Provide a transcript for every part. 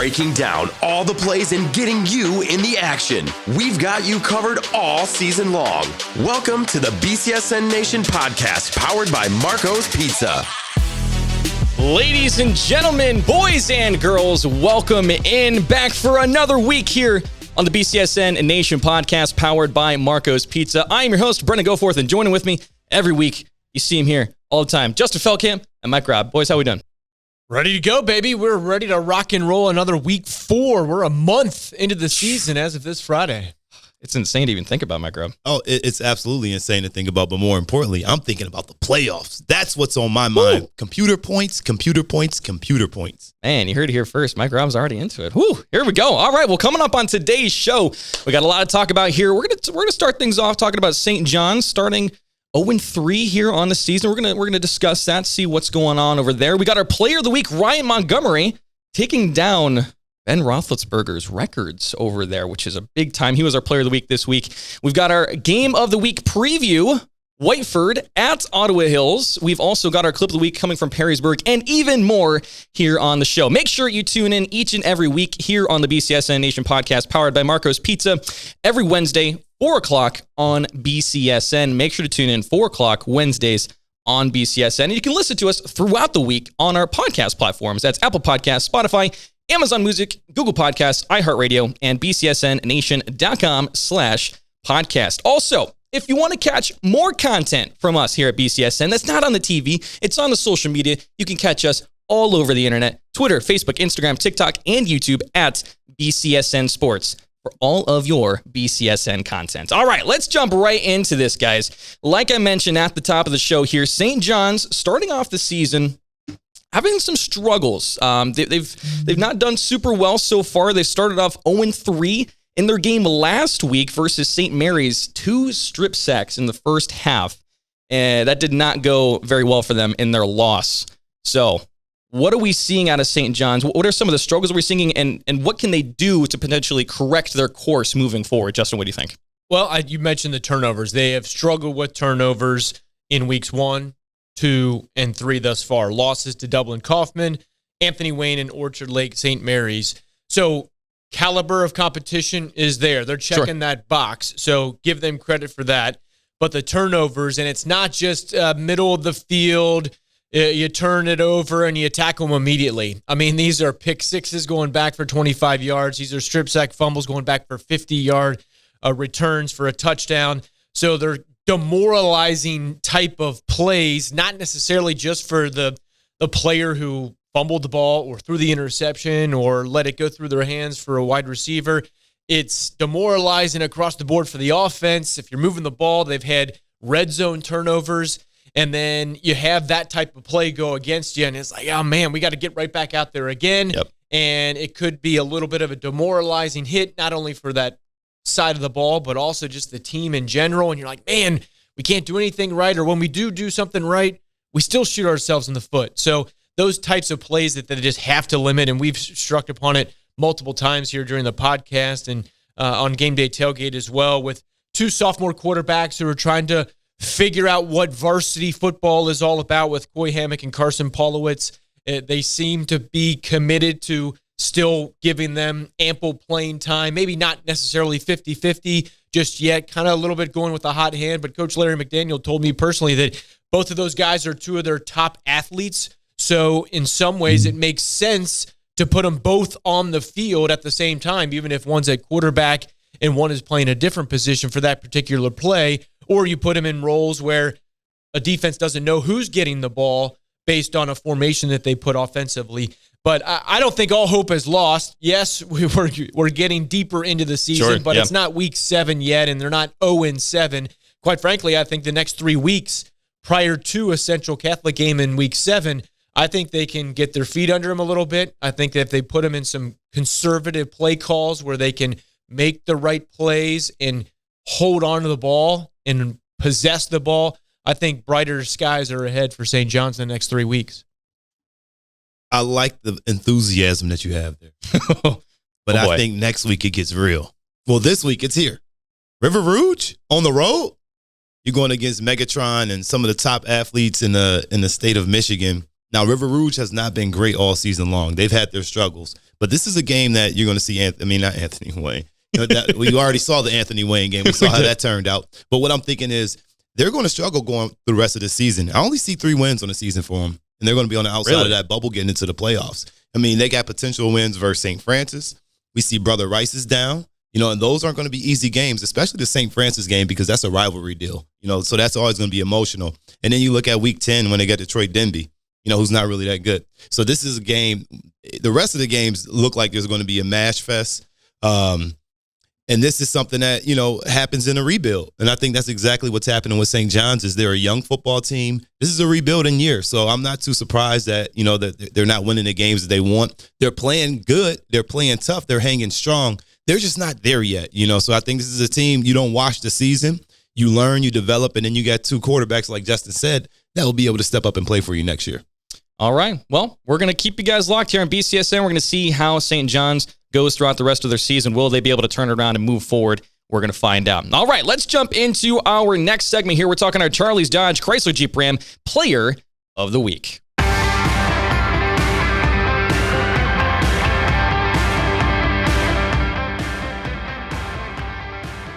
breaking down all the plays and getting you in the action. We've got you covered all season long. Welcome to the BCSN Nation Podcast, powered by Marco's Pizza. Ladies and gentlemen, boys and girls, welcome in back for another week here on the BCSN Nation Podcast, powered by Marco's Pizza. I am your host, Brendan Goforth, and joining with me every week, you see him here all the time, Justin Feldkamp and Mike Robb. Boys, how we doing? Ready to go, baby. We're ready to rock and roll another week 4. We're a month into the season as of this Friday. It's insane to even think about, Mike Robb. Oh, it's absolutely insane to think about, but more importantly, I'm thinking about the playoffs. That's what's on my mind. Computer points, computer points, computer points. Man, you heard it here first. Mike Robb's already into it. Whew, here we go. All right, well, coming up on today's show, we got a lot to talk about here. We're gonna start things off talking about St. John's starting 0-3 here on the season. We're gonna discuss that, see what's going on over there. We got our Player of the Week, Ryan Montgomery, taking down Ben Roethlisberger's records over there, which is a big time. He was our Player of the Week this week. We've got our Game of the Week preview, Whiteford at Ottawa Hills. We've also got our Clip of the Week coming from Perrysburg and even more here on the show. Make sure you tune in each and every week here on the BCSN Nation Podcast, powered by Marco's Pizza, every Wednesday, 4 o'clock on BCSN. Make sure to tune in 4 o'clock Wednesdays on BCSN. And you can listen to us throughout the week on our podcast platforms. That's Apple Podcasts, Spotify, Amazon Music, Google Podcasts, iHeartRadio, and bcsnnation.com/podcast. Also, if you want to catch more content from us here at BCSN that's not on the TV, it's on the social media, you can catch us all over the internet, Twitter, Facebook, Instagram, TikTok, and YouTube at BCSN Sports for all of your BCSN content. All right, let's jump right into this, guys. Like I mentioned at the top of the show here, St. John's starting off the season having some struggles. They've not done super well so far. They started off 0-3 in their game last week versus St. Mary's, 2 strip sacks in the first half. And that did not go very well for them in their loss. So what are we seeing out of St. John's? What are some of the struggles we're seeing, and what can they do to potentially correct their course moving forward? Justin, what do you think? Well, you mentioned the turnovers. They have struggled with turnovers in weeks 1, 2, and 3 thus far. Losses to Dublin Kaufman, Anthony Wayne, and Orchard Lake St. Mary's. So caliber of competition is there. They're checking that box, so give them credit for that. But the turnovers, and it's not just middle of the field, you turn it over and you tackle them immediately. I mean, these are pick sixes going back for 25 yards. These are strip sack fumbles going back for 50-yard returns for a touchdown. So they're demoralizing type of plays, not necessarily just for the player who fumbled the ball or threw the interception or let it go through their hands for a wide receiver. It's demoralizing across the board for the offense. If you're moving the ball, they've had red zone turnovers, and then you have that type of play go against you, and it's like, oh, man, we got to get right back out there again. Yep. And it could be a little bit of a demoralizing hit, not only for that side of the ball, but also just the team in general. And you're like, man, we can't do anything right, or when we do something right, we still shoot ourselves in the foot. So those types of plays that they just have to limit, and we've struck upon it multiple times here during the podcast and on Game Day Tailgate as well, with 2 sophomore quarterbacks who are trying to figure out what varsity football is all about with Coy Hammock and Carson Polowitz. They seem to be committed to still giving them ample playing time, maybe not necessarily 50-50 just yet, kind of a little bit going with a hot hand. But Coach Larry McDaniel told me personally that both of those guys are 2 of their top athletes. So in some ways, it makes sense to put them both on the field at the same time, even if one's at quarterback and one is playing a different position for that particular play, or you put them in roles where a defense doesn't know who's getting the ball based on a formation that they put offensively. But I don't think all hope is lost. Yes, we're getting deeper into the season, but It's not week 7 yet, and they're not 0-7. Quite frankly, I think the next 3 weeks prior to a Central Catholic game in week 7, I think they can get their feet under them a little bit. I think that if they put them in some conservative play calls where they can make the right plays and hold on to the ball and possess the ball, I think brighter skies are ahead for St. John's in the next 3 weeks. I like the enthusiasm that you have there. But I think next week it gets real. Well, this week it's here. River Rouge on the road. You're going against Megatron and some of the top athletes in the state of Michigan. Now, River Rouge has not been great all season long. They've had their struggles. But this is a game that you're going to see not Anthony Wayne. We already saw the Anthony Wayne game. We saw how that turned out. But what I'm thinking is they're going to struggle going through the rest of the season. I only see 3 wins on the season for them, and they're going to be on the outside of that bubble getting into the playoffs. I mean, they got potential wins versus St. Francis. We see Brother Rice is down. And those aren't going to be easy games, especially the St. Francis game, because that's a rivalry deal. So that's always going to be emotional. And then you look at week 10 when they got Detroit Denby, who's not really that good. So this is a game. The rest of the games look like there's going to be a mash fest. And this is something that, happens in a rebuild. And I think that's exactly what's happening with St. John's is they're a young football team. This is a rebuilding year. So I'm not too surprised that, that they're not winning the games that they want. They're playing good. They're playing tough. They're hanging strong. They're just not there yet, So I think this is a team, you don't watch the season. You learn, you develop, and then you got 2 quarterbacks, like Justin said, that will be able to step up and play for you next year. All right. Well, we're going to keep you guys locked here on BCSN. We're going to see how St. John's goes throughout the rest of their season. Will they be able to turn it around and move forward? We're going to find out. All right, let's jump into our next segment here. We're talking our Charlie's Dodge Chrysler Jeep Ram Player of the Week.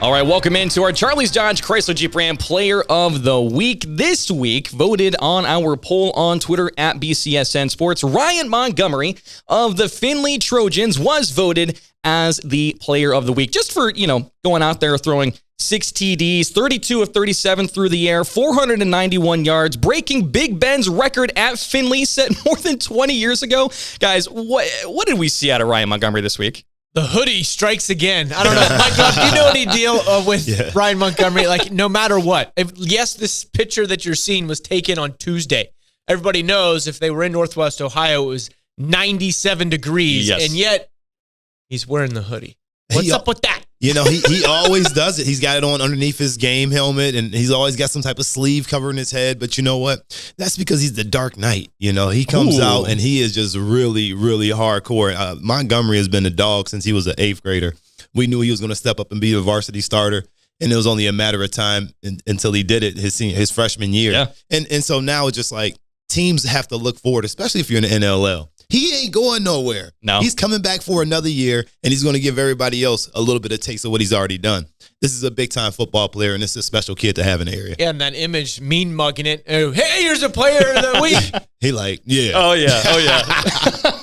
All right, welcome into our Charlie's Dodge Chrysler Jeep Ram Player of the Week. This week, voted on our poll on Twitter at BCSN Sports, Ryan Montgomery of the Findlay Trojans was voted as the Player of the Week. Just for, going out there throwing 6 TDs, 32 of 37 through the air, 491 yards, breaking Big Ben's record at Findlay set more than 20 years ago. Guys, what did we see out of Ryan Montgomery this week? The hoodie strikes again. I don't know. Mike, do you know any deal with Ryan Montgomery? Like, no matter what. Yes, this picture that you're seeing was taken on Tuesday. Everybody knows if they were in Northwest Ohio, it was 97 degrees. Yes. And yet, he's wearing the hoodie. What's up with that? He always does it. He's got it on underneath his game helmet, and he's always got some type of sleeve covering his head. But you know what? That's because he's the Dark Knight. He comes out, and he is just really, really hardcore. Montgomery has been a dog since he was an 8th grader. We knew he was going to step up and be a varsity starter, and it was only a matter of time until he did it his freshman year. Yeah. And so now it's just like teams have to look forward, especially if you're in the NLL. He ain't going nowhere. No. He's coming back for another year, and he's going to give everybody else a little bit of taste of what he's already done. This is a big-time football player, and this is a special kid to have in the area. Yeah, and that image, mean mugging it. Oh, hey, here's a Player of the Week. He like, yeah. Oh, yeah.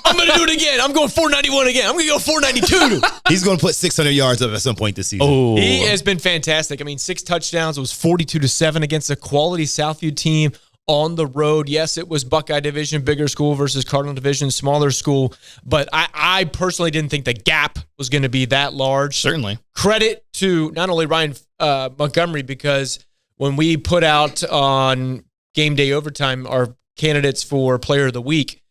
I'm going to do it again. I'm going 491 again. I'm going to go 492. He's going to put 600 yards up at some point this season. Oh. He has been fantastic. 6 touchdowns. It was 42-7 against a quality Southview team. On the road. Yes, it was Buckeye Division, bigger school versus Cardinal Division, smaller school. But I personally didn't think the gap was going to be that large. Certainly. Credit to not only Ryan Montgomery, because when we put out on Game Day Overtime our candidates for Player of the Week,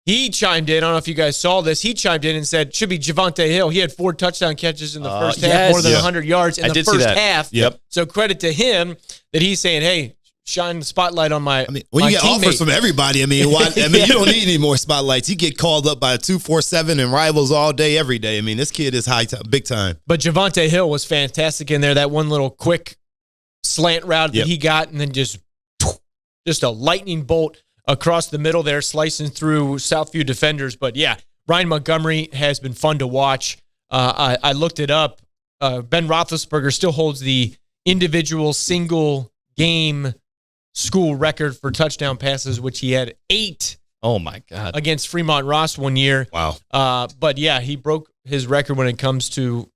he chimed in. I don't know if you guys saw this. He chimed in and said, should be Javonte Hill. He had 4 touchdown catches in the first half, more than 100 yards in the first half. Yep. So credit to him that he's saying, hey, shine the spotlight on my when my you get teammate. offers from everybody, you don't need any more spotlights. You get called up by 247 and rivals all day, every day. This kid is big time. But Javonte Hill was fantastic in there. That one little quick slant route that he got, and then just a lightning bolt across the middle there, slicing through Southview defenders. But yeah, Ryan Montgomery has been fun to watch. I looked it up. Ben Roethlisberger still holds the individual single game school record for touchdown passes, which he had 8. Oh my God! Against Fremont Ross one year. Wow. But yeah, he broke his record when it comes to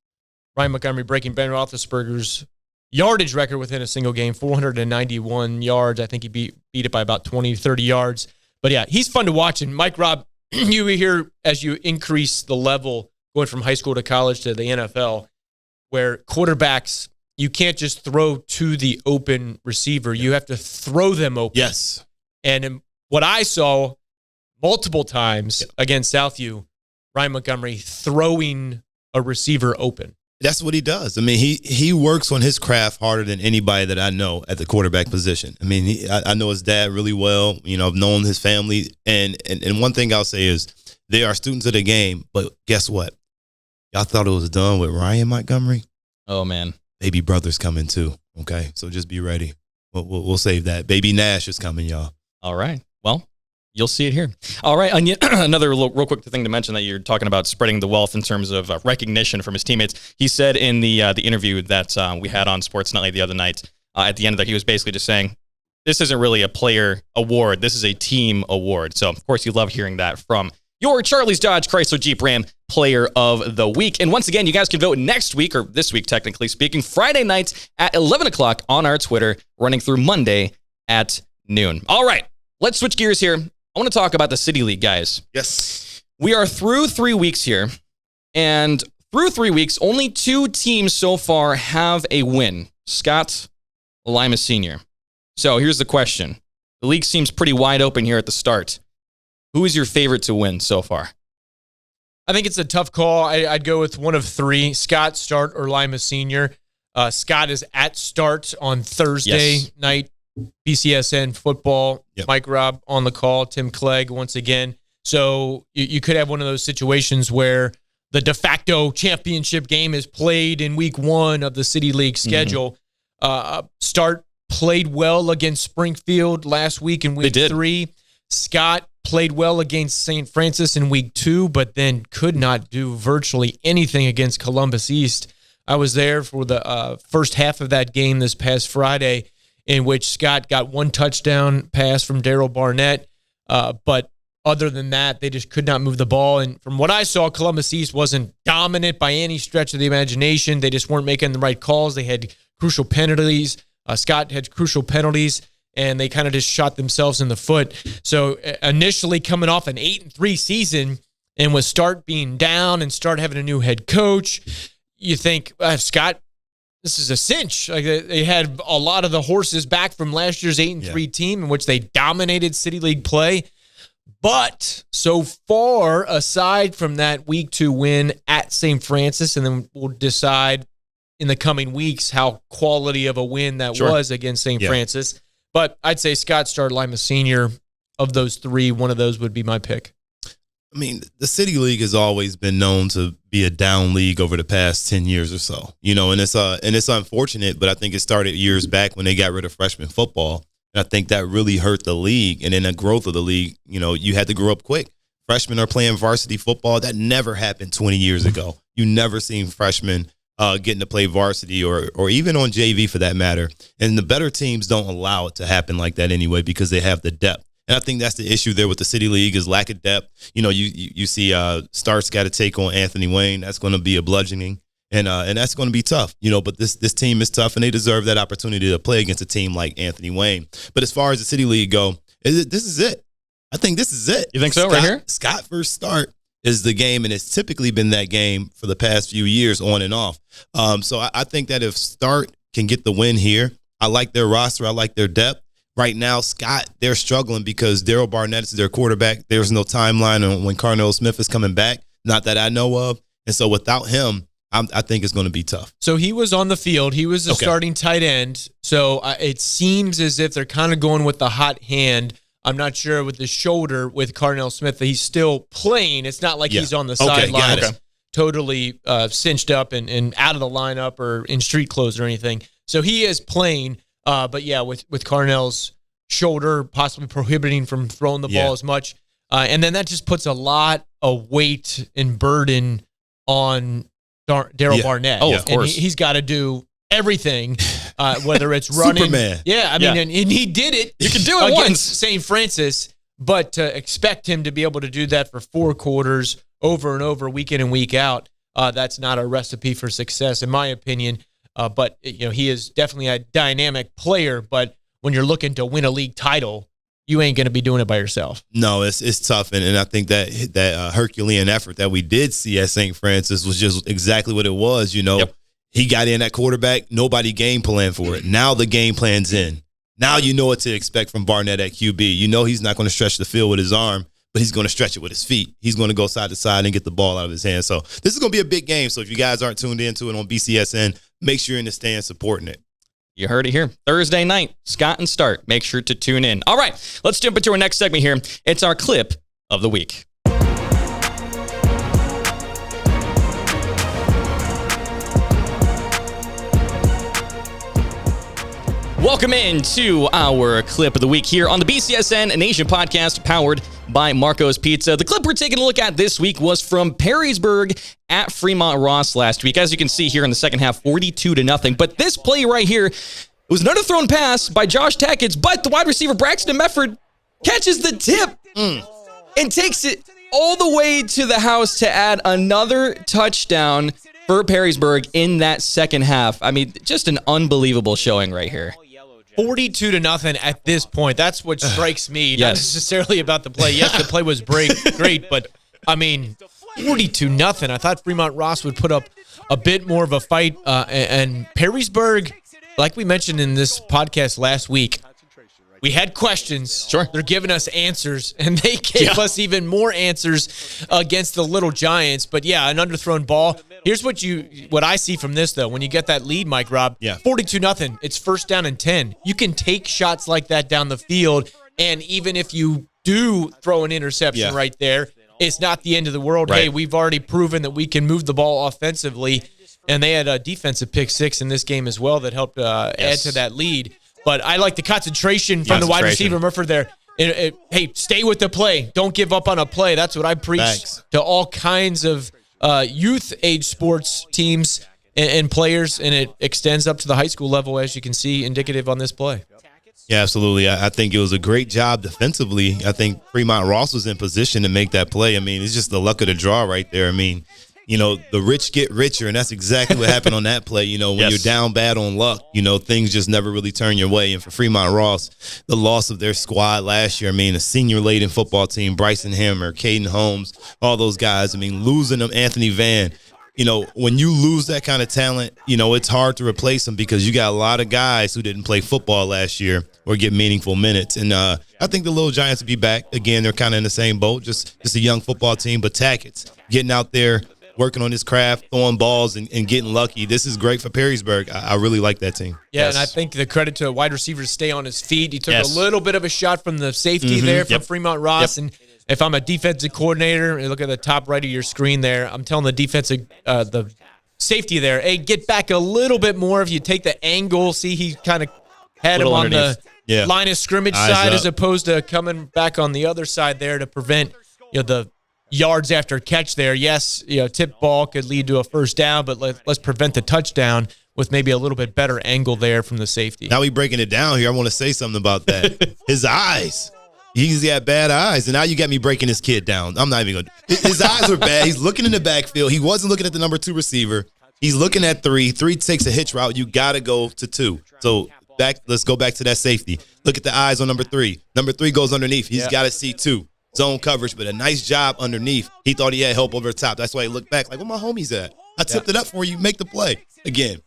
Ryan Montgomery breaking Ben Roethlisberger's yardage record within a single game, 491 yards. I think he beat it by about 20, 30 yards. But yeah, he's fun to watch. And Mike Robb, you hear as you increase the level going from high school to college to the NFL, where quarterbacks, you can't just throw to the open receiver. You have to throw them open. Yes. And what I saw multiple times against Southview, Ryan Montgomery throwing a receiver open. That's what he does. He works on his craft harder than anybody that I know at the quarterback position. I know his dad really well. I've known his family. And one thing I'll say is they are students of the game. But guess what? Y'all thought it was done with Ryan Montgomery? Oh, man. Baby brother's coming too. Okay, so just be ready. We'll save that. Baby Nash is coming, y'all. All right. Well, You'll see it here. All right. Another real quick thing to mention that you're talking about spreading the wealth in terms of recognition from his teammates. He said in the interview that we had on Sports Nightly the other night, at the end of that, he was basically just saying, this isn't really a player award. This is a team award. So, of course, you love hearing that from your Charlie's Dodge Chrysler Jeep Ram Player of the Week. And once again, you guys can vote next week, or this week, technically speaking, Friday nights at 11 o'clock on our Twitter, running through Monday at noon. All right. Let's switch gears here. I want to talk about the City League, guys. Yes. We are through 3 weeks here, and through 3 weeks, only 2 teams so far have a win. Scott, Lima Sr. So here's the question. The league seems pretty wide open here at the start. Who is your favorite to win so far? I think it's a tough call. I'd go with one of 3, Scott, Start, or Lima Sr. Scott is at Start on Thursday night. BCSN football, Mike Robb on the call, Tim Clegg once again. So you could have one of those situations where the de facto championship game is played in week 1 of the City League schedule. Start played well against Springfield last week in week 3. Scott played well against St. Francis in week 2, but then could not do virtually anything against Columbus East. I was there for the first half of that game this past Friday, in which Scott got 1 touchdown pass from Daryl Barnett. But other than that, they just could not move the ball. And from what I saw, Columbus East wasn't dominant by any stretch of the imagination. They just weren't making the right calls. They had crucial penalties. Scott had crucial penalties, and they kind of just shot themselves in the foot. So initially coming off an 8-3 season, and with Start being down and Start having a new head coach, you think, Scott, this is a cinch. Like they had a lot of the horses back from last year's 8-3 team in which they dominated City League play. But so far, aside from that week 2 win at St. Francis, and then we'll decide in the coming weeks how quality of a win that was against St. Francis. But I'd say Scott, Start, Lima Sr. Of those 3, one of those would be my pick. I mean, the City League has always been known to be a down league over the past 10 years or so, and it's unfortunate, but I think it started years back when they got rid of freshman football. And I think that really hurt the league. And in the growth of the league, you had to grow up quick. Freshmen are playing varsity football. That never happened 20 years ago. You never seen freshmen getting to play varsity or even on JV for that matter. And the better teams don't allow it to happen like that anyway because they have the depth. And I think that's the issue there with the City League is lack of depth. You see Start's got to take on Anthony Wayne. That's going to be a bludgeoning. And that's going to be tough, but this team is tough, and they deserve that opportunity to play against a team like Anthony Wayne. But as far as the City League go, this is it. I think this is it. You think so, right here? Scott versus Start is the game, and it's typically been that game for the past few years on and off. So I think that if Start can get the win here, I like their roster. I like their depth. Right now, Scott, they're struggling because Daryl Barnett is their quarterback. There's no timeline on when Carnell Smith is coming back, not that I know of. And so without him, I think it's going to be tough. So he was on the field. He was the starting tight end. So it seems as if they're kind of going with the hot hand. I'm not sure with the shoulder with Carnell Smith that he's still playing. It's not like he's on the sideline totally cinched up and out of the lineup or in street clothes or anything. So he is playing. But yeah, with Carnell's shoulder possibly prohibiting from throwing the ball as much. And then that just puts a lot of weight and burden on Daryl Barnett. Oh, of course. And he's got to do everything, whether it's running. Superman. Yeah, I mean, and he did it. You can do it against once. St. Francis, but to expect him to be able to do that for 4 quarters over and over, week in and week out, that's not a recipe for success, in my opinion. But he is definitely a dynamic player. But when you're looking to win a league title, you ain't going to be doing it by yourself. No, it's tough. And I think that Herculean effort that we did see at St. Francis was just exactly what it was. He got in at quarterback. Nobody game planned for it. Now the game plan's in. Now you know what to expect from Barnett at QB. He's not going to stretch the field with his arm, but he's going to stretch it with his feet. He's going to go side to side and get the ball out of his hand. So this is going to be a big game. So if you guys aren't tuned into it on BCSN, make sure you're in the stand supporting it. You heard it here. Thursday night, Scott and Start. Make sure to tune in. All right, let's jump into our next segment here. It's our clip of the week. Welcome into our clip of the week here on the BCSN Nation Podcast, powered by Marco's Pizza. The clip we're taking a look at this week was from Perrysburg at Fremont Ross last week. As you can see here in the second half, 42-0. But this play right here, it was an underthrown pass by Josh Tackett, but the wide receiver Braxton Mefford catches the tip and takes it all the way to the house to add another touchdown for Perrysburg in that second half. I mean, just an unbelievable showing right here. 42-0 at this point. That's what strikes me. Yes. Not necessarily about the play. Yes, the play was great, but I mean, 42-0. I thought Fremont Ross would put up a bit more of a fight. And Perrysburg, like we mentioned in this podcast last week, we had questions. Sure. They're giving us answers, and they gave us even more answers against the Little Giants. But yeah, an underthrown ball. Here's what I see from this, though. When you get that lead, Mike Rob, 42-0, it's first down and 10. You can take shots like that down the field, and even if you do throw an interception right there, it's not the end of the world. Right. Hey, we've already proven that we can move the ball offensively, and they had a defensive pick six in this game as well that helped add to that lead. But I like the concentration from the wide receiver, Murphy, there. Hey, stay with the play. Don't give up on a play. That's what I preach to all kinds of youth age sports teams and players, and it extends up to the high school level, as you can see, indicative on this play. Yeah, absolutely. I think it was a great job defensively. I think Fremont Ross was in position to make that play. I mean, it's just the luck of the draw right there. I mean, you know, the rich get richer, and that's exactly what happened on that play. You know, when you're down bad on luck, you know, things just never really turn your way. And for Fremont Ross, the loss of their squad last year, I mean, a senior-laden football team, Bryson Hammer, Caden Holmes, all those guys, I mean, losing them, Anthony Van. You know, when you lose that kind of talent, you know, it's hard to replace them because you got a lot of guys who didn't play football last year or get meaningful minutes. And I think the Little Giants will be back. Again, they're kind of in the same boat, just a young football team. But Tackett's getting out there, working on his craft, throwing balls, and getting lucky. This is great for Perrysburg. I really like that team. Yeah, and I think the credit to a wide receiver to stay on his feet. He took a little bit of a shot from the safety there from Fremont Ross. And if I'm a defensive coordinator, and look at the top right of your screen there, I'm telling the safety there, hey, get back a little bit more. If you take the angle, see he kind of had him on the line of scrimmage side as opposed to coming back on the other side there to prevent the yards after catch there. Yes, tip ball could lead to a first down, but let's prevent the touchdown with maybe a little bit better angle there from the safety. Now we breaking it down here. I want to say something about that. His eyes. He's got bad eyes, and now you got me breaking this kid down. I'm not even going to. His eyes are bad. He's looking in the backfield. He wasn't looking at the number 2 receiver. He's looking at 3. 3 takes a hitch route. You got to go to 2. So let's go back to that safety. Look at the eyes on number 3. Number 3 goes underneath. He's got to see 2. Zone coverage, but a nice job underneath. He thought he had help over the top. That's why he looked back like, where my homies at? I tipped it up for you. Make the play. Again,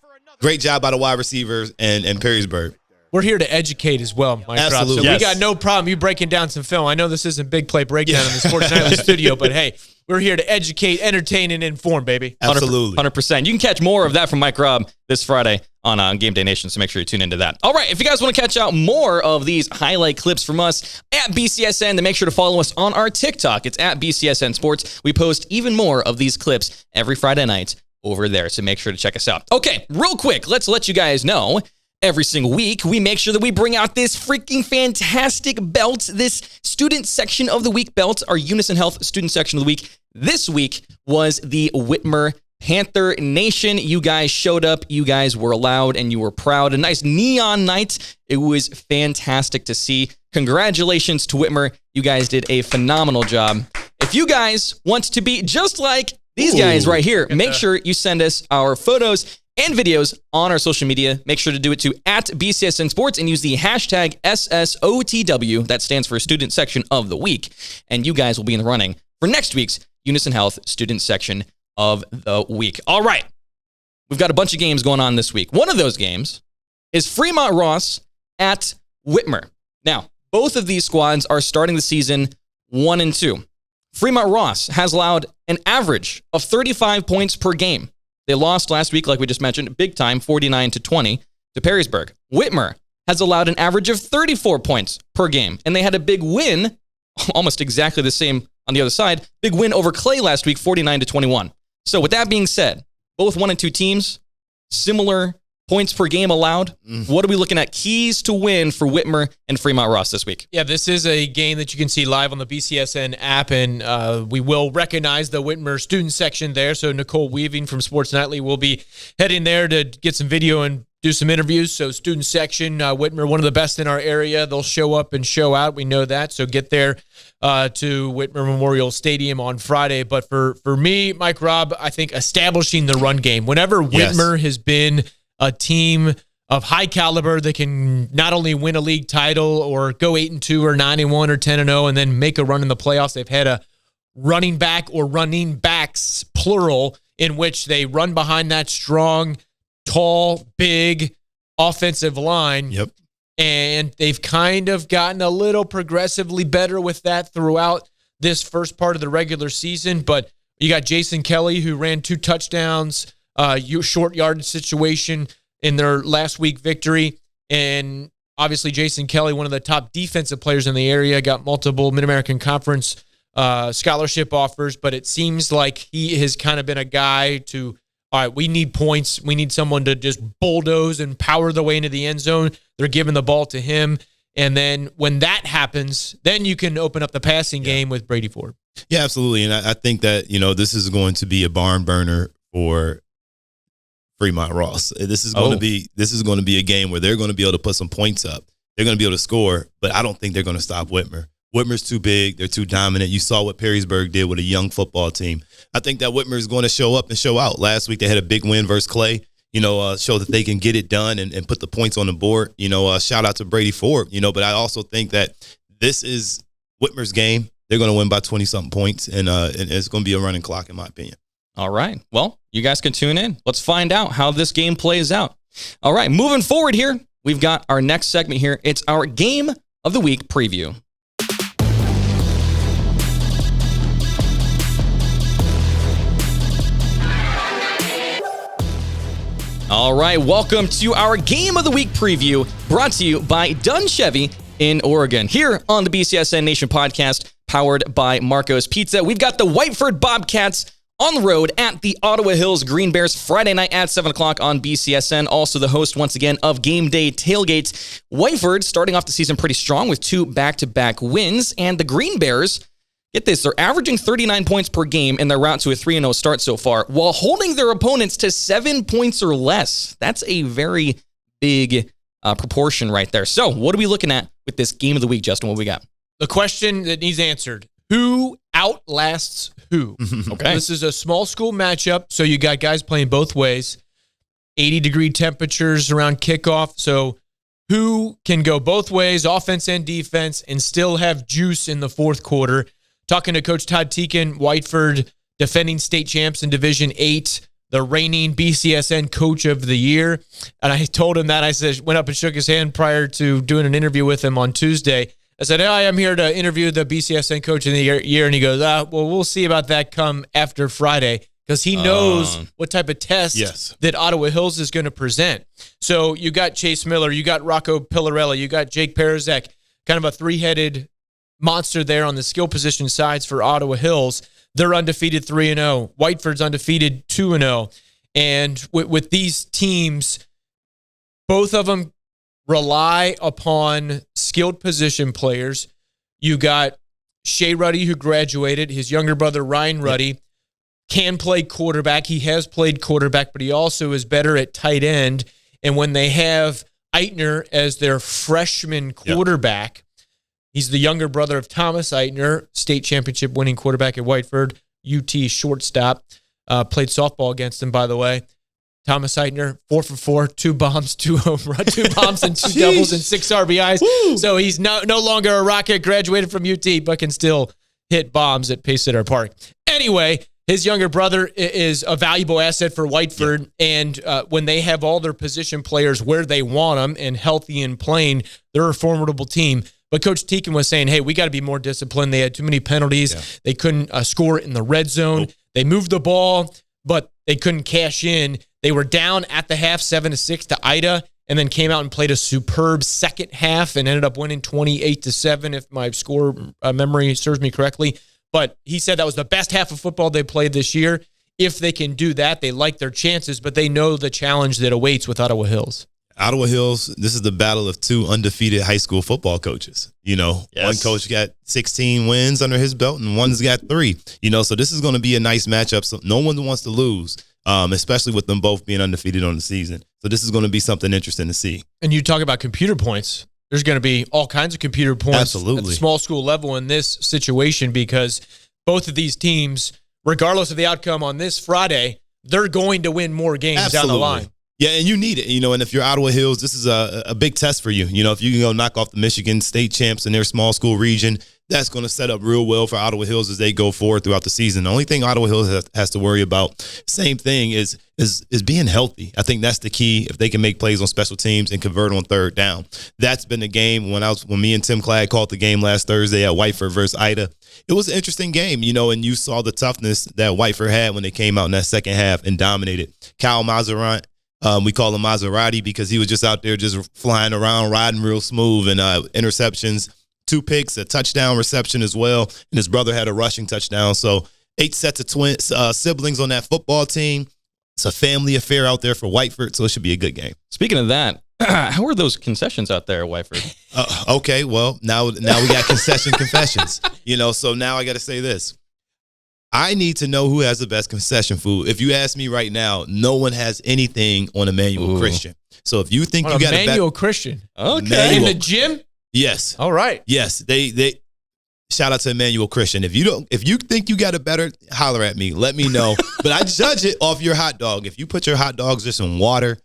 great job by the wide receivers and Perrysburg. We're here to educate as well, Mike. Absolutely. So we got no problem you breaking down some film. I know this isn't Big Play Breakdown in the Sports Nightly studio, but hey, we're here to educate, entertain, and inform, baby. Absolutely. 100%. You can catch more of that from Mike Robb this Friday on Game Day Nation, so make sure you tune into that. All right, if you guys want to catch out more of these highlight clips from us at BCSN, then make sure to follow us on our TikTok. It's at BCSN Sports. We post even more of these clips every Friday night over there, so make sure to check us out. Okay, real quick, let's let you guys know. Every single week, we make sure that we bring out this freaking fantastic belt, this Student Section of the Week belt, our Unison Health Student Section of the Week. This week was the Whitmer Panther Nation. You guys showed up, you guys were loud, and you were proud. A nice neon night. It was fantastic to see. Congratulations to Whitmer. You guys did a phenomenal job. If you guys want to be just like these guys right here, make sure you send us our photos and videos on our social media. Make sure to do it to at BCSN Sports and use the hashtag SSOTW. That stands for Student Section of the Week. And you guys will be in the running for next week's Unison Health Student Section of the Week. All right. We've got a bunch of games going on this week. One of those games is Fremont Ross at Whitmer. Now, both of these squads are starting the season 1-2. Fremont Ross has allowed an average of 35 points per game. They lost last week, like we just mentioned, big time, 49-20 to Perrysburg. Whitmer has allowed an average of 34 points per game, and they had a big win, almost exactly the same on the other side, big win over Clay last week, 49-21. So with that being said, both 1 and 2 teams, similar points per game allowed. What are we looking at? Keys to win for Whitmer and Fremont Ross this week. Yeah, this is a game that you can see live on the BCSN app, and we will recognize the Whitmer student section there. So Nicole Weaving from Sports Nightly will be heading there to get some video and do some interviews. So student section, Whitmer, one of the best in our area. They'll show up and show out. We know that. So get there to Whitmer Memorial Stadium on Friday. But for me, Mike Robb, I think establishing the run game. Whenever Whitmer has been a team of high caliber that can not only win a league title or go 8-2 or 9-1 or 10-0 and then make a run in the playoffs, they've had a running back or running backs, plural, in which they run behind that strong, tall, big offensive line. Yep. And they've kind of gotten a little progressively better with that throughout this first part of the regular season. But you got Jason Kelly, who ran 2 touchdowns, short yardage situation in their last week victory. And obviously Jason Kelly, one of the top defensive players in the area, got multiple Mid-American Conference scholarship offers. But it seems like he has kind of been a guy to, all right, we need points. We need someone to just bulldoze and power the way into the end zone. They're giving the ball to him. And then when that happens, then you can open up the passing game with Brady Ford. Yeah, absolutely. And I think that, this is going to be a barn burner for Fremont Ross. This is going to be a game where they're going to be able to put some points up. They're going to be able to score, but I don't think they're going to stop Whitmer. Whitmer's too big. They're too dominant. You saw what Perrysburg did with a young football team. I think that Whitmer is going to show up and show out. Last week they had a big win versus Clay. Show that they can get it done and put the points on the board. Shout out to Brady Ford. But I also think that this is Whitmer's game. They're going to win by 20-something points, and it's going to be a running clock, in my opinion. All right. Well, you guys can tune in. Let's find out how this game plays out. All right. Moving forward here, we've got our next segment here. It's our Game of the Week preview. All right, welcome to our Game of the Week preview, brought to you by Dunn Chevy in Oregon. Here on the BCSN Nation Podcast, powered by Marco's Pizza. We've got the Whiteford Bobcats on the road at the Ottawa Hills Green Bears Friday night at 7 o'clock on BCSN. Also the host, once again, of Game Day Tailgates. Whiteford starting off the season pretty strong with 2 back-to-back wins, and the Green Bears, get this, they're averaging 39 points per game in their route to a 3-0 start so far, while holding their opponents to 7 points or less. That's a very big proportion right there. So what are we looking at with this Game of the Week, Justin? What we got? The question that needs answered: who outlasts who? Okay. This is a small school matchup, so you got guys playing both ways. 80-degree temperatures around kickoff, so who can go both ways, offense and defense, and still have juice in the fourth quarter? Talking to Coach Todd Teakin, Whiteford, defending state champs in Division 8, the reigning BCSN Coach of the Year. And I told him that. I said, went up and shook his hand prior to doing an interview with him on Tuesday. I said, "Hi, I'm here to interview the BCSN Coach of the Year." And he goes, well, we'll see about that come after Friday, because he knows what type of test that Ottawa Hills is going to present. So you got Chase Miller, you got Rocco Pillarella, you got Jake Perzak, kind of a 3-headed monster there on the skill position sides for Ottawa Hills. They're undefeated 3-0. Whiteford's undefeated 2-0. And with these teams, both of them rely upon skilled position players. You got Shea Ruddy, who graduated. His younger brother, Ryan Ruddy, can play quarterback. He has played quarterback, but he also is better at tight end. And when they have Eitner as their freshman quarterback, he's the younger brother of Thomas Eitner, state championship winning quarterback at Whiteford, UT shortstop. Played softball against him, by the way. Thomas Eitner, 4 for 4, 2 bombs, 2 home run, 2 bombs and 2 doubles and 6 RBIs. Woo! So he's no longer a Rocket, graduated from UT, but can still hit bombs at Pace Center Park. Anyway, his younger brother is a valuable asset for Whiteford, and when they have all their position players where they want them and healthy and playing, they're a formidable team. But Coach Teakin was saying, hey, we got to be more disciplined. They had too many penalties. Yeah. They couldn't score in the red zone. Nope. They moved the ball, but they couldn't cash in. They were down at the half 7-6 to Ida, and then came out and played a superb second half and ended up winning 28-7, if my score memory serves me correctly. But he said that was the best half of football they played this year. if they can do that, they like their chances, but they know the challenge that awaits with Ottawa Hills. Ottawa Hills, this is the battle of two undefeated high school football coaches. One coach got 16 wins under his belt and one's got 3. So this is going to be a nice matchup. So no one wants to lose, especially with them both being undefeated on the season. So this is going to be something interesting to see. And you talk about computer points. There's going to be all kinds of computer points Absolutely. at the small school level in this situation because both of these teams, regardless of the outcome on this Friday, they're going to win more games down the line. Yeah, and you need it, and if you're Ottawa Hills, this is a big test for you. If you can go knock off the Michigan State champs in their small school region, that's going to set up real well for Ottawa Hills as they go forward throughout the season. The only thing Ottawa Hills has to worry about, same thing, is being healthy. I think that's the key. If they can make plays on special teams and convert on third down, that's been the game. When me and Tim Cladd called the game last Thursday at Whiteford versus Ida, it was an interesting game, and you saw the toughness that Whiteford had when they came out in that second half and dominated. Kyle Maserati. We call him Maserati because he was just out there just flying around, riding real smooth, and interceptions, 2 picks, a touchdown reception as well, and his brother had a rushing touchdown. So 8 sets of twins, siblings on that football team. It's a family affair out there for Whiteford, so it should be a good game. Speaking of that, how are those concessions out there at Whiteford? Okay, well, now we got concession confessions. So now I got to say this. I need to know who has the best concession food. If you ask me right now, no one has anything on Emmanuel Christian. So if you think you got Emmanuel Christian, okay, in the gym, yes, all right, yes, they shout out to Emmanuel Christian. If you think you got it better, holler at me, let me know. But I judge it off your hot dog. If you put your hot dogs just in water,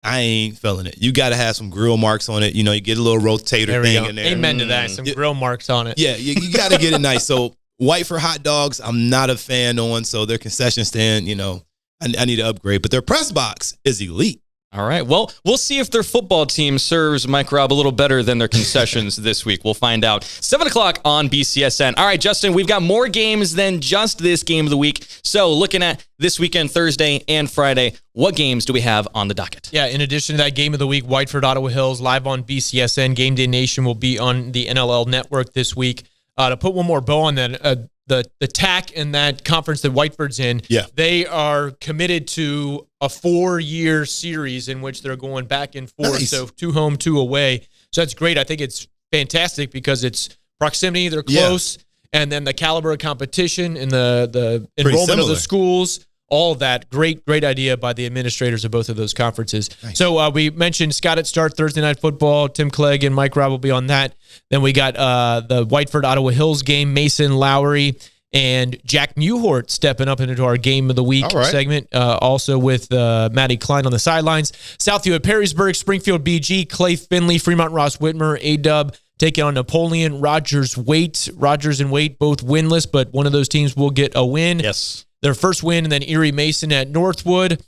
I ain't feeling it. You got to have some grill marks on it. You get a little rotator thing in there. Amen to that. Some grill marks on it. Yeah, you got to get it nice. So. Whiteford hot dogs, I'm not a fan on, so their concession stand, I need to upgrade. But their press box is elite. All right. Well, we'll see if their football team serves Mike Robb a little better than their concessions this week. We'll find out. 7 o'clock on BCSN. All right, Justin, we've got more games than just this game of the week. So looking at this weekend, Thursday and Friday, what games do we have on the docket? Yeah, in addition to that game of the week, Whiteford, Ottawa Hills, live on BCSN. Game Day Nation will be on the NLL Network this week. To put one more bow on that, the TAC and that conference that Whiteford's in, they are committed to a 4-year series in which they're going back and forth. Nice. So 2 home, 2 away. So that's great. I think it's fantastic because it's proximity, they're close, and then the caliber of competition and the enrollment of the schools. All of that, great idea by the administrators of both of those conferences. Nice. So we mentioned Scott at Start, Thursday Night Football. Tim Clegg and Mike Robb will be on that. Then we got the Whiteford Ottawa Hills game, Mason Lowry and Jack Newhort stepping up into our Game of the Week segment, also with Matty Klein on the sidelines. Southview at Perrysburg, Springfield BG, Clay Findlay, Fremont Ross Whitmer, A-Dub taking on Napoleon, Rogers and Waite, both winless, but one of those teams will get a win. Yes. Their first win, and then Erie Mason at Northwood.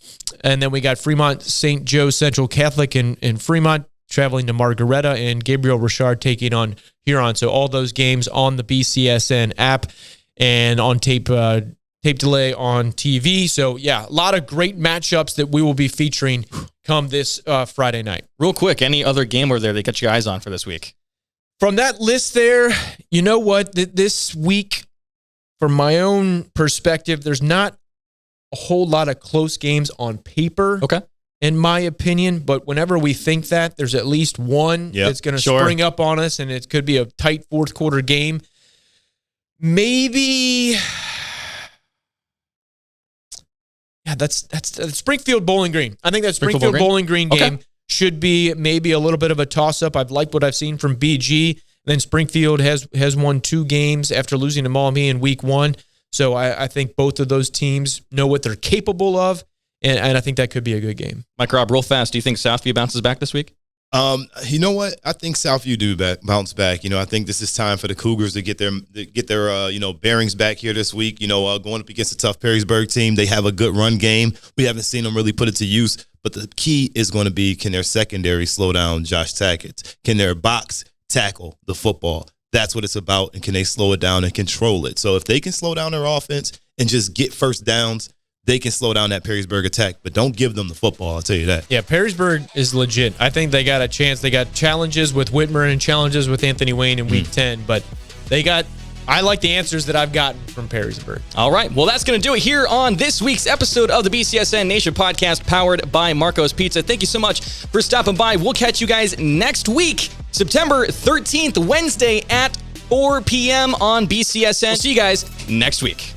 And then we got Fremont St. Joe Central Catholic in Fremont traveling to Margaretta, and Gabriel Richard taking on Huron. So all those games on the BCSN app and on tape delay on TV. So, yeah, a lot of great matchups that we will be featuring come this Friday night. Real quick, any other game over there that got your eyes on for this week? From that list there, you know what? This week, from my own perspective, there's not a whole lot of close games on paper, in my opinion. But whenever we think that, there's at least one that's going to spring up on us, and it could be a tight fourth quarter game. Maybe, that's Springfield Bowling Green. I think that Springfield Bowling Green game should be maybe a little bit of a toss-up. I've liked what I've seen from BG. Then Springfield has won 2 games after losing to Maumee in week 1. So I think both of those teams know what they're capable of, and I think that could be a good game. Mike Robb, real fast, do you think Southview bounces back this week? You know what? I think Southview bounce back. I think this is time for the Cougars to get their bearings back here this week. Going up against a tough Perrysburg team, they have a good run game. We haven't seen them really put it to use, but the key is going to be, can their secondary slow down Josh Tackett? Can their box tackle the football? That's what it's about, and can they slow it down and control it? So if they can slow down their offense and just get first downs, they can slow down that Perrysburg attack, but don't give them the football, I'll tell you that. Yeah, Perrysburg is legit. I think they got a chance. They got challenges with Whitmer and challenges with Anthony Wayne in week 10, but they got I like the answers that I've gotten from Perrysburg. All right. Well, that's going to do it here on this week's episode of the BCSN Nation Podcast, powered by Marco's Pizza. Thank you so much for stopping by. We'll catch you guys next week, September 13th, Wednesday at 4 p.m. on BCSN. See you guys next week.